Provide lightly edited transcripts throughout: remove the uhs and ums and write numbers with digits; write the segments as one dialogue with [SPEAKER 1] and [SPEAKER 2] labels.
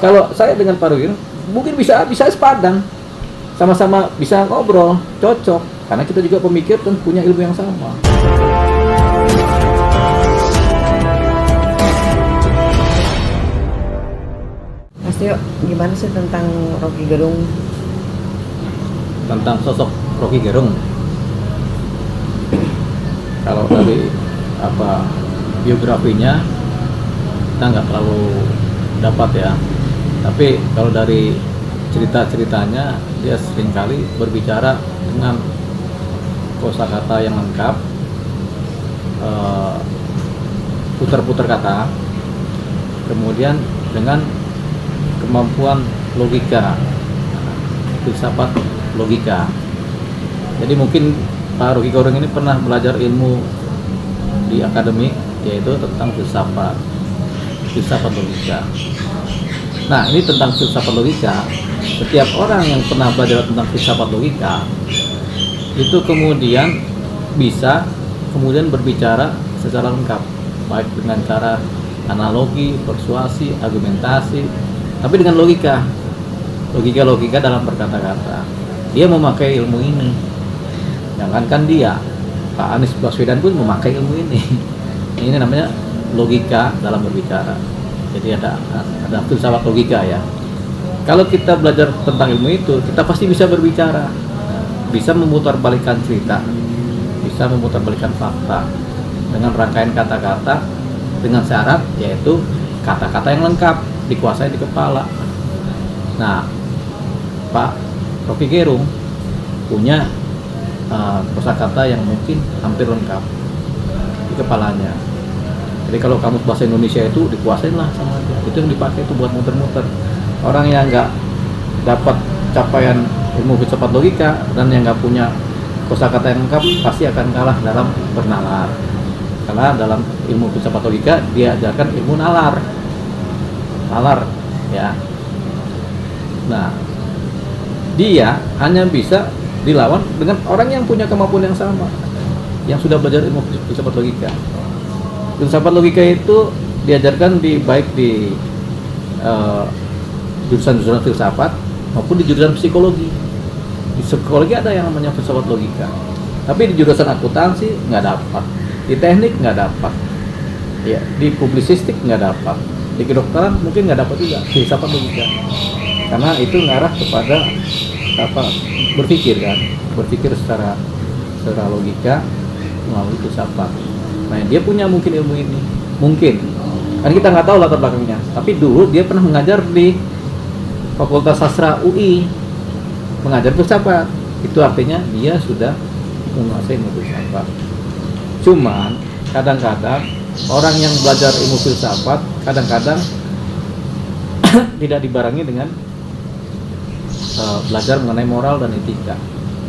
[SPEAKER 1] Kalau saya dengan Pak Ruhir mungkin bisa sepadan, sama-sama bisa ngobrol, cocok, karena kita juga pemikir dan punya ilmu yang sama.
[SPEAKER 2] Mas Tio, gimana sih tentang Rocky Gerung?
[SPEAKER 1] Tentang sosok Rocky Gerung, kalau dari biografinya kita nggak terlalu dapat ya, tapi kalau dari cerita-ceritanya dia seringkali berbicara dengan kosakata yang lengkap, putar-putar kata, kemudian dengan kemampuan logika, filsafat logika. Jadi mungkin Pak Rocky Gerung ini pernah belajar ilmu di akademik, yaitu tentang filsafat logika. Nah, ini tentang filsafat logika. Setiap orang yang pernah belajar tentang filsafat logika itu kemudian bisa berbicara secara lengkap, baik dengan cara analogi, persuasi, argumentasi, tapi dengan logika dalam berkata-kata. Dia memakai ilmu ini. Jangankan dia, Pak Anies Baswedan pun memakai ilmu ini. Ini namanya logika dalam berbicara. Jadi ada filsafat logika ya. Kalau kita belajar tentang ilmu itu, kita pasti bisa berbicara, bisa memutarbalikkan cerita, bisa memutarbalikkan fakta dengan rangkaian kata-kata, dengan syarat yaitu kata-kata yang lengkap, dikuasai di kepala. Nah, Pak Rocky Gerung punya kosakata yang mungkin hampir lengkap di kepalanya. Jadi kalau kamus bahasa Indonesia itu dikuasain lah sama dia. Itu yang dipakai itu buat muter-muter. Orang yang nggak dapat capaian ilmu filsafat logika dan yang nggak punya kosakata yang lengkap pasti akan kalah dalam bernalar. Karena dalam ilmu filsafat logika dia ajarkan ilmu nalar ya. Nah, dia hanya bisa dilawan dengan orang yang punya kemampuan yang sama, yang sudah belajar ilmu filsafat logika. Filsafat logika itu diajarkan baik di jurusan-jurusan filsafat maupun di jurusan psikologi. Di psikologi ada yang namanya filsafat logika, tapi di jurusan akuntansi nggak dapat, di teknik nggak dapat, ya di publisistik nggak dapat, di kedokteran mungkin nggak dapat juga filsafat logika, karena itu ngarah kepada berpikir secara logika melalui filsafat. Nah, dia punya mungkin ilmu ini, kan kita nggak tahu latar belakangnya, tapi dulu dia pernah mengajar di Fakultas Sastra UI, mengajar filsafat. Itu artinya dia sudah menguasai ilmu filsafat. Cuman kadang-kadang orang yang belajar ilmu filsafat kadang-kadang tidak dibarengi dengan belajar mengenai moral dan etika,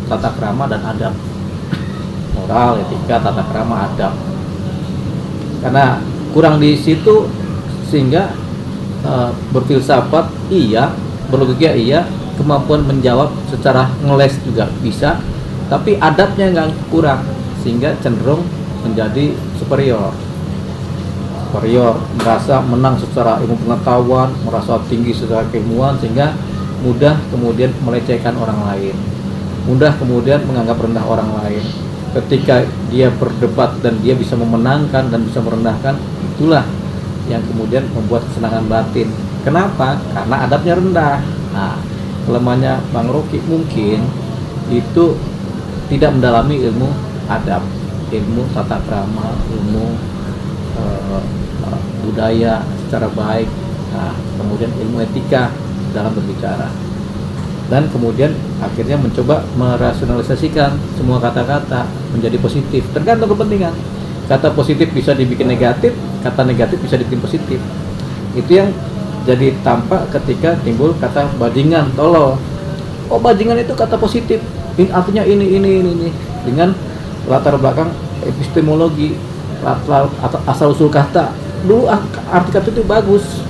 [SPEAKER 1] tata krama dan adab. Moral, etika, tata krama, adab. Karena kurang di situ sehingga berfilsafat iya, berlogika iya, kemampuan menjawab secara ngeles juga bisa, tapi adabnya nggak kurang, sehingga cenderung menjadi superior, merasa menang secara ilmu pengetahuan, merasa tinggi secara keilmuan, sehingga mudah kemudian melecehkan orang lain, mudah kemudian menganggap rendah orang lain. Ketika dia berdebat dan dia bisa memenangkan dan bisa merendahkan, itulah yang kemudian membuat kesenangan batin. Kenapa? Karena adabnya rendah. Nah, kelemahannya Bang Rocky mungkin itu tidak mendalami ilmu adab, ilmu tata krama, ilmu budaya secara baik, nah, kemudian ilmu etika dalam berbicara, dan kemudian akhirnya mencoba merasionalisasikan semua kata-kata menjadi positif, tergantung kepentingan. Kata positif bisa dibikin negatif, kata negatif bisa dibikin positif. Itu yang jadi tampak ketika timbul kata bajingan, tolol. Oh, bajingan itu kata positif, ini artinya ini dengan latar belakang epistemologi, asal usul kata. Dulu arti kata itu bagus,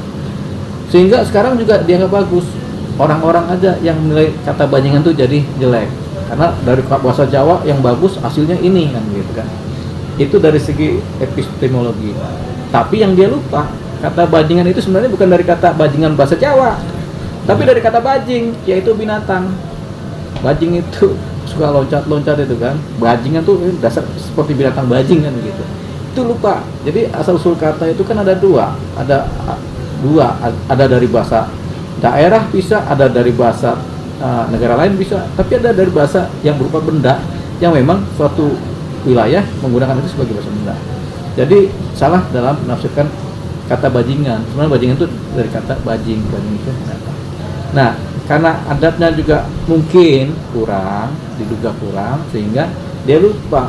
[SPEAKER 1] sehingga sekarang juga dianggap bagus. Orang-orang aja yang menilai kata bajingan itu jadi jelek, karena dari bahasa Jawa yang bagus hasilnya ini kan gitu kan. Itu dari segi epistemologi. Tapi yang dia lupa Kata bajingan itu sebenarnya bukan dari kata bajingan bahasa Jawa, tapi dari kata bajing, yaitu binatang. Bajing itu suka loncat-loncat itu kan. Bajingan tuh dasar seperti binatang bajing kan gitu. Itu lupa. Jadi asal usul kata itu kan ada dua. Ada dari bahasa daerah bisa, ada dari bahasa negara lain bisa, tapi ada dari bahasa yang berupa benda yang memang suatu wilayah menggunakan itu sebagai bahasa benda. Jadi salah dalam menafsirkan kata bajingan. Sebenarnya bajingan itu dari kata bajing itu binatang. Nah, karena adabnya juga mungkin kurang, diduga kurang, sehingga dia lupa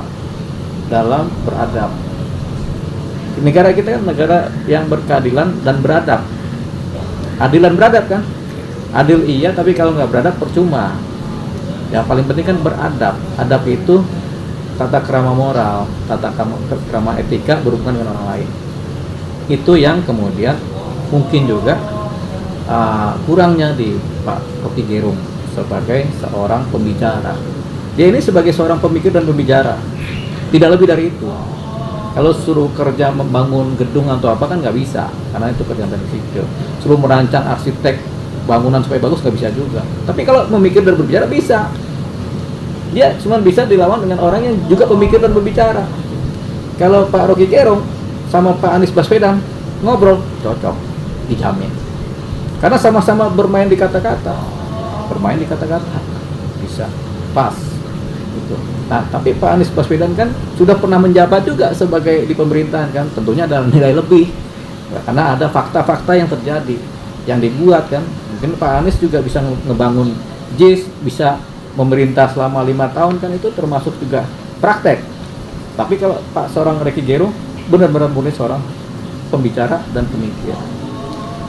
[SPEAKER 1] dalam beradab. Negara kita kan negara yang berkeadilan dan beradab. Adilan beradab kan? Adil iya, tapi kalau nggak beradab percuma. Yang paling penting kan beradab. Adab itu tata krama moral, tata krama etika berhubungan dengan orang lain. Itu yang kemudian mungkin juga kurangnya di Pak Rocky Gerung sebagai seorang pembicara. Dia ini sebagai seorang pemikir dan pembicara, tidak lebih dari itu. Kalau suruh kerja membangun gedung atau apa kan nggak bisa, karena itu kerjaan teknik sipil. Suruh merancang arsitek bangunan supaya bagus nggak bisa juga. Tapi kalau memikir dan berbicara bisa. Dia cuma bisa dilawan dengan orang yang juga pemikir dan berbicara. Kalau Pak Rocky Gerung sama Pak Anies Baswedan ngobrol cocok, dijamin. Karena sama-sama bermain di kata-kata, bisa pas gitu. Nah, tapi Pak Anies Baswedan kan sudah pernah menjabat juga sebagai di pemerintahan kan, tentunya ada nilai lebih ya, karena ada fakta-fakta yang terjadi yang dibuat kan. Mungkin Pak Anies juga bisa ngebangun JIS, bisa memerintah selama 5 tahun kan, itu termasuk juga praktek. Tapi kalau Pak seorang Rocky Gerung benar-benar murni seorang pembicara dan pemikir.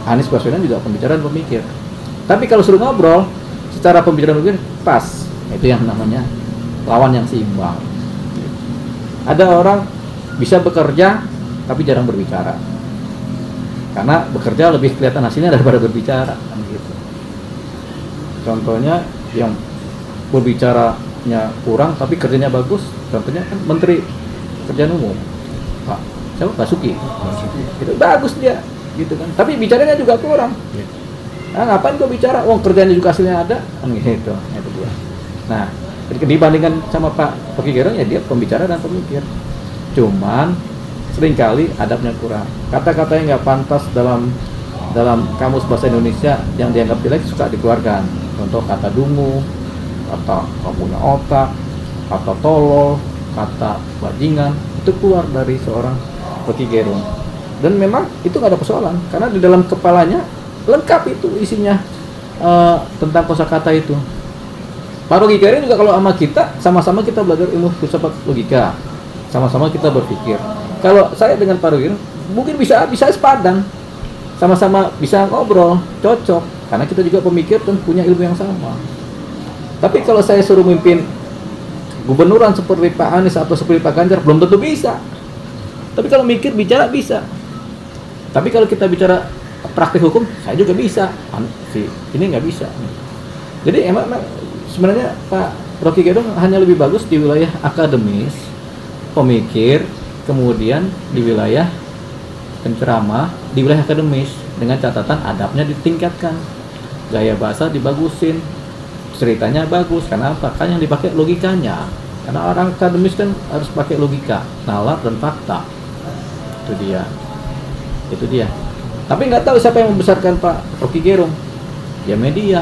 [SPEAKER 1] Anies Baswedan juga pembicara dan pemikir. Tapi kalau suruh ngobrol secara pembicaraan mungkin pas. Itu yang namanya lawan yang seimbang. Ada orang bisa bekerja tapi jarang berbicara. Karena bekerja lebih kelihatan hasilnya daripada berbicara kan gitu. Contohnya yang berbicaranya kurang tapi kerjanya bagus, contohnya kan Menteri Kerjaan Umum Pak siapa? Basuki. Itu bagus dia gitu kan, tapi bicaranya juga kurang. Ngapain kok bicara, kerjanya juga hasilnya ada kan gitu. Itu dia. Nah, dibandingkan sama Pak Rocky Gerung ya dia pembicara dan pemikir, cuman seringkali adabnya kurang, kata-kata yang nggak pantas dalam kamus bahasa Indonesia yang dianggap jelek suka dikeluarkan. Contoh kata dungu, kata nggak punya otak, kata tolol, kata bajingan, itu keluar dari seorang Rocky Gerung. Dan memang itu nggak ada persoalan, karena di dalam kepalanya lengkap itu isinya tentang kosakata itu. Pak Rocky Gerung juga kalau sama kita, sama-sama kita belajar ilmu filsafat logika, sama-sama kita berpikir. Kalau saya dengan Pak Rocky Gerung mungkin bisa sepadan, sama-sama bisa ngobrol, cocok, karena kita juga pemikir dan punya ilmu yang sama. Tapi kalau saya suruh mimpin gubernuran seperti Pak Anies atau seperti Pak Ganjar, belum tentu bisa. Tapi kalau mikir, bicara bisa. Tapi kalau kita bicara praktik hukum, saya juga bisa. Ini nggak bisa. Jadi emang sebenarnya Pak Rocky Gerung hanya lebih bagus di wilayah akademis, pemikir, kemudian di wilayah penceramah, di wilayah akademis, dengan catatan adabnya ditingkatkan, gaya bahasa dibagusin, ceritanya bagus. Karena apa? Kan yang dipakai logikanya. Karena orang akademis kan harus pakai logika, nalar dan fakta. Itu dia. Tapi nggak tahu siapa yang membesarkan Pak Rocky Gerung. Ya media.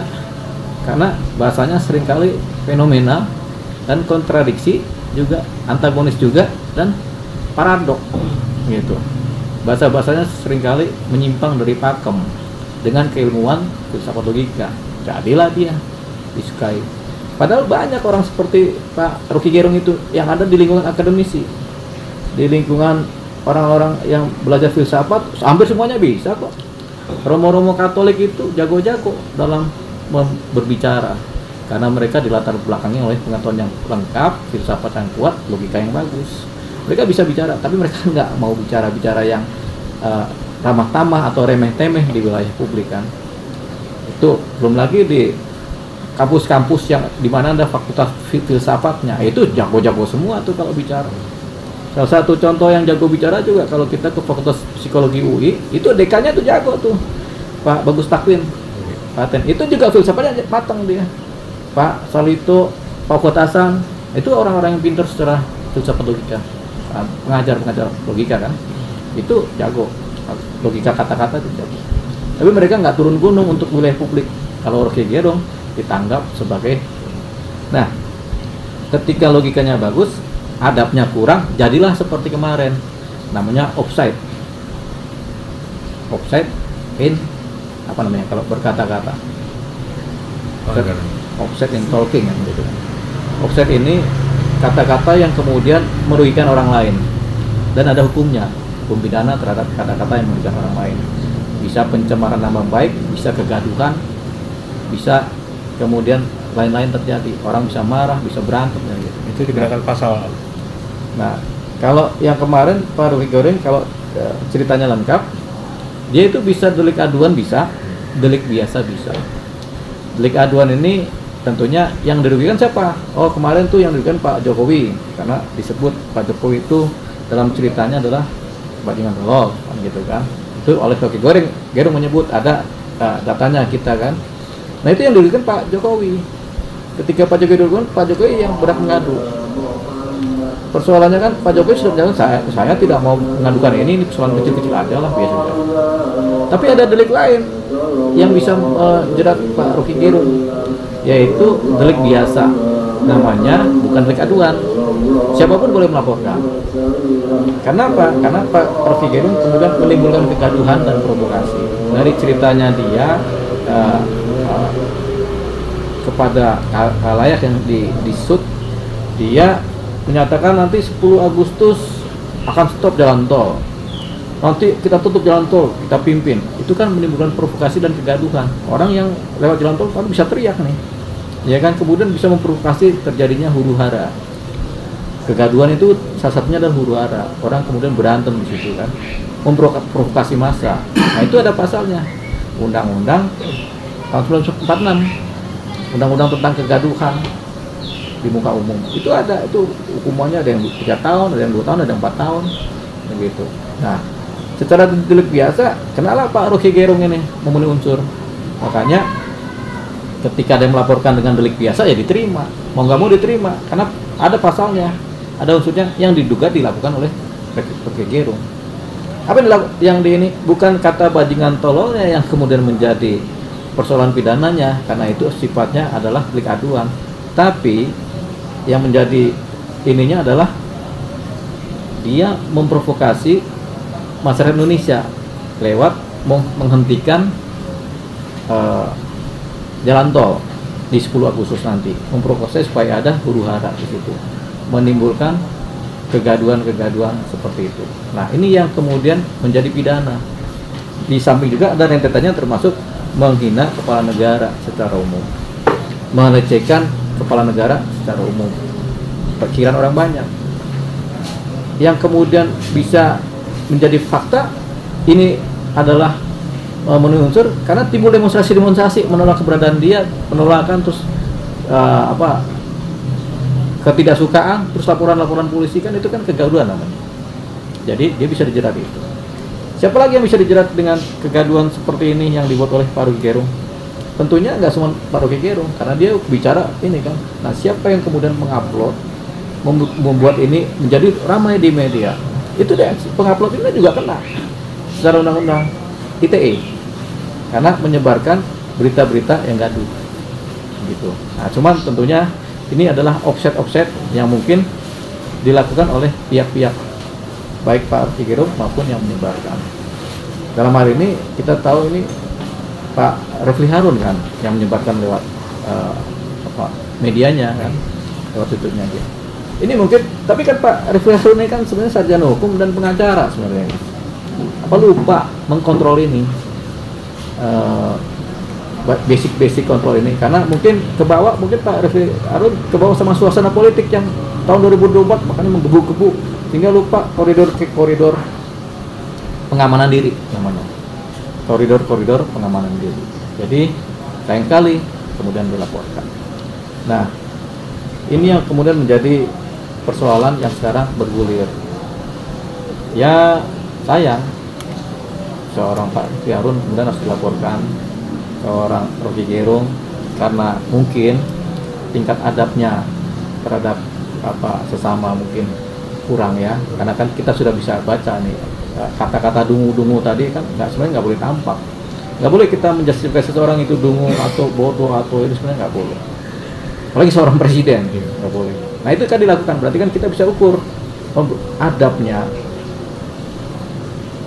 [SPEAKER 1] Karena bahasanya seringkali fenomenal dan kontradiksi juga, antagonis juga, dan paradok gitu. Bahasa-bahasanya seringkali menyimpang dari pakem dengan keilmuan filsafat logika. Jadilah dia disukai. Padahal banyak orang seperti Pak Rocky Gerung itu yang ada di lingkungan akademisi, di lingkungan orang-orang yang belajar filsafat, hampir semuanya bisa kok. Romo-romo Katolik itu jago-jago dalam berbicara, karena mereka dilatar belakangi oleh pengetahuan yang lengkap, filsafat yang kuat, logika yang bagus. Mereka bisa bicara, tapi mereka nggak mau bicara yang ramah tamah atau remeh-temeh di wilayah publik kan. Itu belum lagi di kampus-kampus yang dimana ada fakultas filsafatnya, itu jago-jago semua tuh kalau bicara. Salah satu contoh yang jago bicara juga kalau kita ke Fakultas Psikologi UI, itu dekannya tuh jago tuh, Pak Bagus Takwin, Paten. Itu juga filsafatnya matang dia. Pak Salito, Pak Fuad Hasan, itu orang-orang yang pintar secara filsafat logika, pengajar logika kan, itu jago, logika kata-kata itu jago. Tapi mereka nggak turun gunung untuk wilayah publik. Kalau Rocky Gerung ditanggap sebagai, nah ketika logikanya bagus, adabnya kurang, jadilah seperti kemarin, namanya offside in apa namanya kalau berkata-kata, offside in talking kan gitu. Offside ini kata-kata yang kemudian merugikan orang lain dan ada hukumnya, hukum pidana terhadap kata-kata yang merugikan orang lain. Bisa pencemaran nama baik, bisa kegaduhan, bisa kemudian lain-lain terjadi, orang bisa marah, bisa berantem ya gitu.
[SPEAKER 3] Itu dikenakan pasal.
[SPEAKER 1] Nah, kalau yang kemarin Pak Rocky Gerung, kalau ceritanya lengkap, dia itu bisa delik aduan, bisa delik biasa bisa. Delik aduan ini tentunya yang dirugikan siapa? Oh, kemarin tuh yang dirugikan Pak Jokowi, karena disebut Pak Jokowi itu dalam ceritanya adalah bajingan tolol, kan gitu kan. Itu oleh Rocky Gerung menyebut ada datanya kita kan. Nah, itu yang dirugikan Pak Jokowi. Ketika Pak Jokowi yang berhak mengadu. Persoalannya kan Pak Jokowi sudah menjelaskan, saya tidak mau mengadukan ini persoalan kecil-kecil aja lah biasa. Tapi ada delik lain yang bisa jerat Pak Rocky Gerung, yaitu delik biasa, namanya bukan delik aduan. Siapapun boleh melaporkan. Kenapa? Karena Pak Rocky Gerung kemudian menimbulkan kegaduhan dan provokasi. Dari ceritanya dia kepada khalayak yang disut, dia menyatakan nanti 10 Agustus akan stop jalan tol. Nanti kita tutup jalan tol, kita pimpin. Itu kan menimbulkan provokasi dan kegaduhan. Orang yang lewat jalan tol kan bisa teriak nih. Ya kan, kemudian bisa memprovokasi terjadinya huru-hara. Kegaduhan itu salah satunya adalah huru-hara. Orang kemudian berantem di situ kan. Memprovokasi massa. Nah, itu ada pasalnya. Undang-undang tahun 1946. Undang-undang tentang kegaduhan di muka umum itu ada, itu hukumannya ada yang 3 tahun, ada yang 2 tahun, ada yang 4 tahun begitu. Nah, secara delik biasa kenalah Pak Rocky Gerung ini memenuhi unsur, makanya ketika dia melaporkan dengan delik biasa ya diterima, mau nggak mau diterima karena ada pasalnya, ada unsurnya yang diduga dilakukan oleh Rocky Gerung. Apa yang di ini bukan kata bajingan tololnya yang kemudian menjadi persoalan pidananya, karena itu sifatnya adalah delik aduan, tapi yang menjadi ininya adalah dia memprovokasi masyarakat Indonesia lewat menghentikan jalan tol di 10 Agustus nanti, memprovokasi supaya ada huru-hara di situ, menimbulkan kegaduhan seperti itu. Nah, ini yang kemudian menjadi pidana. Di samping juga ada rentetannya termasuk menghina kepala negara secara umum, melecehkan kepala negara secara umum, perkiraan orang banyak, yang kemudian bisa menjadi fakta. Ini adalah memenuhi unsur karena timbul demonstrasi menolak keberadaan dia, penolakan, terus ketidaksukaan, terus laporan polisi, kan itu kan kegaduhan namanya. Jadi dia bisa dijerat itu. Siapa lagi yang bisa dijerat dengan kegaduhan seperti ini yang dibuat oleh Pak Rocky Gerung? Tentunya nggak cuma Pak Rocky Gerung, karena dia bicara ini kan. Nah, siapa yang kemudian mengupload, membuat ini menjadi ramai di media? Itu deh, pengupload ini juga kena secara undang-undang ITE, karena menyebarkan berita-berita yang gaduh, gitu. Nah, cuman tentunya ini adalah offset yang mungkin dilakukan oleh pihak-pihak, baik Pak Rocky Gerung maupun yang menyebarkan. Dalam hal ini kita tahu ini Pak Refli Harun kan yang menyebarkan lewat medianya kan, lewat YouTube-nya dia. Ini mungkin, tapi kan Pak Refli Harun ini kan sebenarnya sarjana hukum dan pengacara sebenarnya. Apa lupa mengkontrol ini, basic kontrol ini, karena mungkin kebawa, mungkin Pak Refli Harun kebawa sama suasana politik yang tahun 2024 makanya menggebu-gebu sehingga lupa koridor pengamanan diri namanya, koridor pengamanan diri. Jadi sayang kali kemudian dilaporkan. Nah, ini yang kemudian menjadi persoalan yang sekarang bergulir. Ya sayang, seorang Pak Refli Harun kemudian harus dilaporkan, seorang Rocky Gerung, karena mungkin tingkat adabnya terhadap sesama mungkin kurang ya, karena kan kita sudah bisa baca nih kata-kata dungu-dungu tadi kan sebenarnya nggak boleh tampak, nggak boleh kita menjustifikasi seseorang itu dungu atau bodoh atau itu, sebenarnya nggak boleh, apalagi seorang presiden gitu, nggak boleh. Nah itu kan dilakukan, berarti kan kita bisa ukur adabnya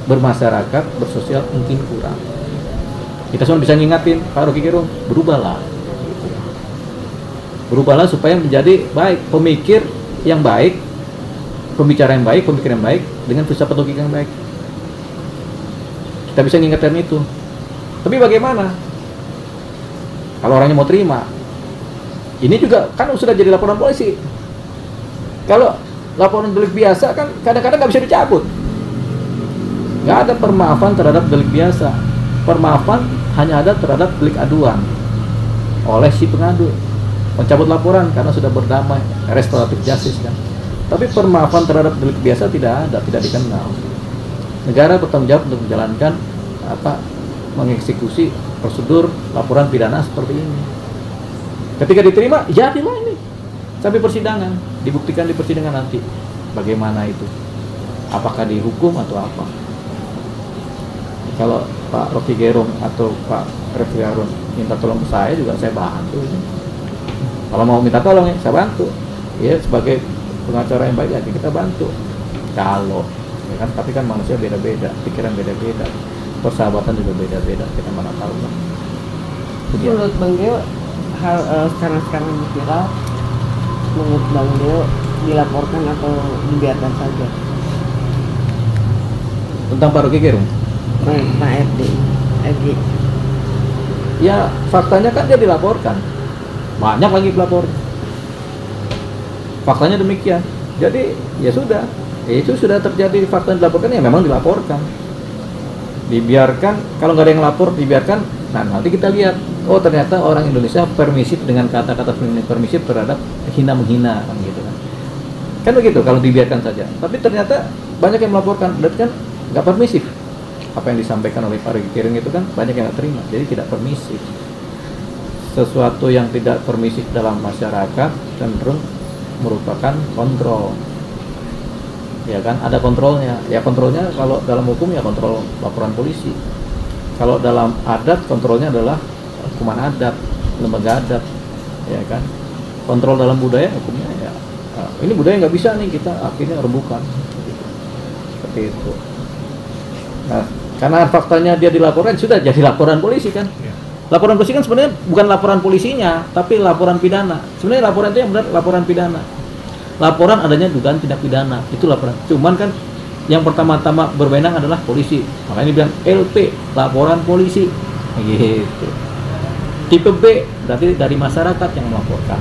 [SPEAKER 1] bermasyarakat, bersosial mungkin kurang. Kita semua bisa ngingatin Pak Rocky Gerung, berubahlah gitu. Berubahlah supaya menjadi baik, pemikir yang baik, pembicara yang baik, pemikir yang baik dengan filsafat logika yang baik. Kita bisa ngingetin itu. Tapi bagaimana kalau orangnya mau terima? Ini juga kan sudah jadi laporan polisi. Kalau laporan delik biasa kan kadang-kadang nggak bisa dicabut. Nggak ada permaafan terhadap delik biasa. Permaafan hanya ada terhadap delik aduan oleh si pengadu, mencabut laporan karena sudah berdamai, restoratif justice kan. Tapi permaafan terhadap delik biasa tidak ada, tidak dikenal. Negara bertanggung jawab untuk menjalankan mengeksekusi prosedur laporan pidana seperti ini. Ketika diterima, jadilah ini sampai persidangan, dibuktikan di persidangan nanti bagaimana itu, apakah dihukum atau apa. Kalau Pak Rocky Gerung atau Pak Refli Harun minta tolong ke saya juga saya bantu. Kalau mau minta tolong ya saya bantu. Ya sebagai pengacara yang baik ya kita bantu. Kalau ya kan, tapi kan manusia beda-beda, pikiran beda-beda, persahabatan juga beda-beda, kita mana tahu lah.
[SPEAKER 2] Menurut Bang Deo, hal sekarang viral, menurut Bang Deo dilaporkan atau dibiarkan saja?
[SPEAKER 1] Tentang Pak Rocky Gerung?
[SPEAKER 2] Pak Edi.
[SPEAKER 1] Ya faktanya kan dia dilaporkan, banyak lagi pelapor. Faktanya demikian. Jadi ya sudah, itu sudah terjadi, fakta yang dilaporkan ya memang dilaporkan. Dibiarkan, kalau nggak ada yang lapor dibiarkan. Nah nanti kita lihat, oh ternyata orang Indonesia permisif dengan kata-kata permisif terhadap hina-menghina kan gitu kan. Kan begitu kalau dibiarkan saja. Tapi ternyata banyak yang melaporkan, berarti kan nggak permisif. Apa yang disampaikan oleh Pak Rocky Gerung itu kan banyak yang nggak terima, jadi tidak permisif. Sesuatu yang tidak permisif dalam masyarakat cenderung merupakan kontrol, ya kan, ada kontrolnya. Ya kontrolnya kalau dalam hukum ya kontrol laporan polisi. Kalau dalam adat kontrolnya adalah hukuman adat, lembaga adat, ya kan. Kontrol dalam budaya hukumnya ya ini budaya nggak bisa nih, kita akhirnya rebukan, seperti itu. Nah, karena faktanya dia dilaporkan, sudah jadi laporan polisi kan. Laporan polisi kan sebenarnya bukan laporan polisinya, tapi laporan pidana. Sebenarnya laporan itu yang benar laporan pidana. Laporan adanya dugaan tindak pidana, itu laporan. Cuman kan yang pertama-tama berwenang adalah polisi. Makanya dibilang LP, laporan polisi. Gitu. Tipe B berarti dari masyarakat yang melaporkan.